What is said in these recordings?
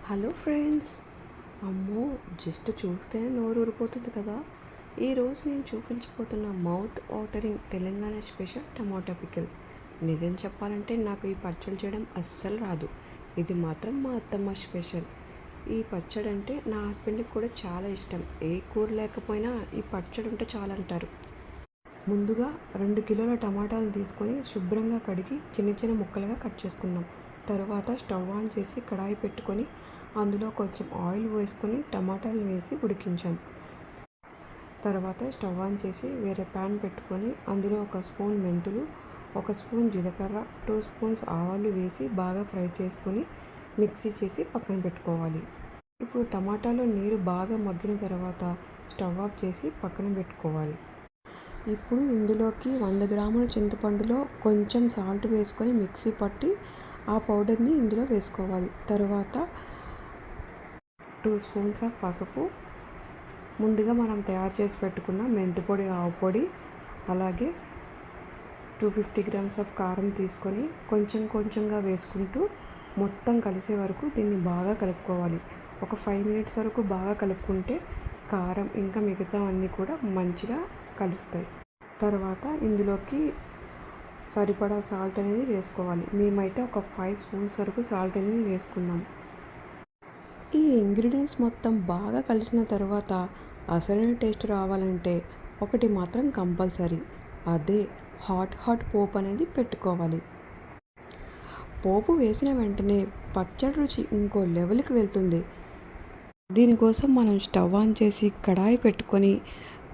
Hello friends. అమ్మో, just చూస్తేనే నోరు ఊరిపోతుంది కదా. ఈరోజు నేను చూపించబోతున్న mouth watering Telangana special tomato pickle. నిజం చెప్పాలంటే నాకు ఈ పచ్చడి చేయడం అస్సలు రాదు. ఇది మాత్రం మా అత్తమ్మ స్పెషల్. ఈ పచ్చడి అంటే నా హస్బెండ్కి కూడా చాలా ఇష్టం. ఏ కూర లేకపోయినా ఈ పచ్చడి ఉంటే చాలంటారు. ముందుగా 2 కిలోల టమాటాలు తీసుకొని శుభ్రంగా కడిగి చిన్న చిన్న ముక్కలుగా కట్ చేసుకున్నాం. తర్వాత స్టవ్ ఆన్ చేసి కడాయి పెట్టుకొని అందులో కొంచెం ఆయిల్ వేసుకొని టమాటాలు వేసి ఉడికించాం. తర్వాత స్టవ్ ఆన్ చేసి వేరే ప్యాన్ పెట్టుకొని అందులో 1 స్పూన్ మెంతులు, 1 స్పూన్ జీలకర్ర, 2 స్పూన్స్ ఆవాలు వేసి బాగా ఫ్రై చేసుకొని మిక్సీ చేసి పక్కన పెట్టుకోవాలి. ఇప్పుడు టమాటాలో నీరు బాగా మగ్గిన తర్వాత స్టవ్ ఆఫ్ చేసి పక్కన పెట్టుకోవాలి. ఇప్పుడు ఇందులోకి 100 గ్రాముల చింతపండులో కొంచెం సాల్ట్ వేసుకొని మిక్సీ పట్టి ఆ పౌడర్ని ఇందులో వేసుకోవాలి. తర్వాత 2 స్పూన్స్ ఆఫ్ పసుపు, ముందుగా మనం తయారు చేసి పెట్టుకున్న మెంతిపొడి, ఆవు పొడి, అలాగే 250 గ్రామ్స్ ఆఫ్ కారం తీసుకొని కొంచెం కొంచెంగా వేసుకుంటూ మొత్తం కలిసే వరకు దీన్ని బాగా కలుపుకోవాలి. ఒక 5 మినిట్స్ వరకు బాగా కలుపుకుంటే కారం ఇంకా మిగతావన్నీ కూడా మంచిగా కలుస్తాయి. తర్వాత ఇందులోకి సరిపడా సాల్ట్ అనేది వేసుకోవాలి. మేమైతే ఒక 5 స్పూన్స్ వరకు సాల్ట్ అనేది వేసుకున్నాం. ఈ ఇంగ్రీడియంట్స్ మొత్తం బాగా కలిసిన తర్వాత అసలైన టేస్ట్ రావాలంటే ఒకటి మాత్రం కంపల్సరీ, అదే హాట్ పోపు అనేది పెట్టుకోవాలి. పోపు వేసిన వెంటనే పచ్చడి రుచి ఇంకో లెవెల్కి వెళ్తుంది. దీనికోసం మనం స్టవ్ ఆన్ చేసి కడాయి పెట్టుకొని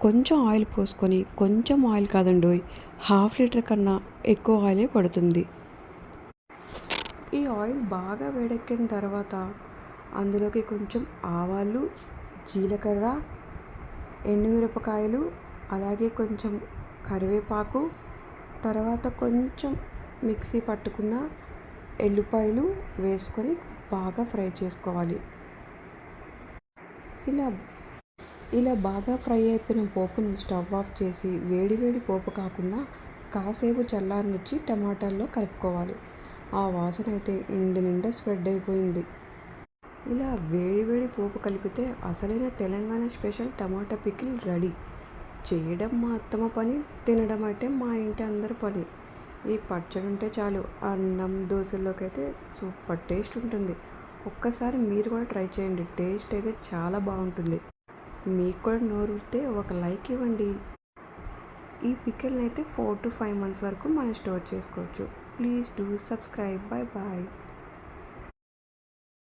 కొంచెం ఆయిల్ పోసుకొని, కొంచెం ఆయిల్ కాదండోయ్, 1/2 లీటర్ కన్నా ఎక్కువ ఆయిలే పడుతుంది. ఈ ఆయిల్ బాగా వేడెక్కిన తర్వాత అందులోకి కొంచెం ఆవాలు, జీలకర్ర, ఎండుమిరపకాయలు, అలాగే కొంచెం కరివేపాకు, తర్వాత కొంచెం మిక్సీ పట్టుకున్న ఎల్లిపాయలు వేసుకొని బాగా ఫ్రై చేసుకోవాలి. ఇలా బాగా ఫ్రై అయిపోయిన పోపుని స్టవ్ ఆఫ్ చేసి వేడి పోపు కాకుండా కాసేపు చల్లారనిచ్చి టమాటాల్లో కలుపుకోవాలి. ఆ వాసన అయితే ఇంటి నిండా స్ప్రెడ్ అయిపోయింది. ఇలా వేడి పోపు కలిపితే అసలైన Telangana special tomato pickle ready. చేయడం మా అత్తమ్మ పని, తినడం అయితే మా ఇంటి అందరి పని. ఈ పచ్చడి ఉంటే చాలు, అన్నం దోశల్లోకి అయితే సూపర్ టేస్ట్ ఉంటుంది. ఒక్కసారి మీరు కూడా ట్రై చేయండి. టేస్ట్ అయితే చాలా బాగుంటుంది. మీకు కూడా నోరూరితే ఒక లైక్ ఇవ్వండి. ఈ పికిల్ని అయితే 4 to 5 months వరకు మనం స్టోర్ చేసుకోవచ్చు. Please do subscribe. బాయ్.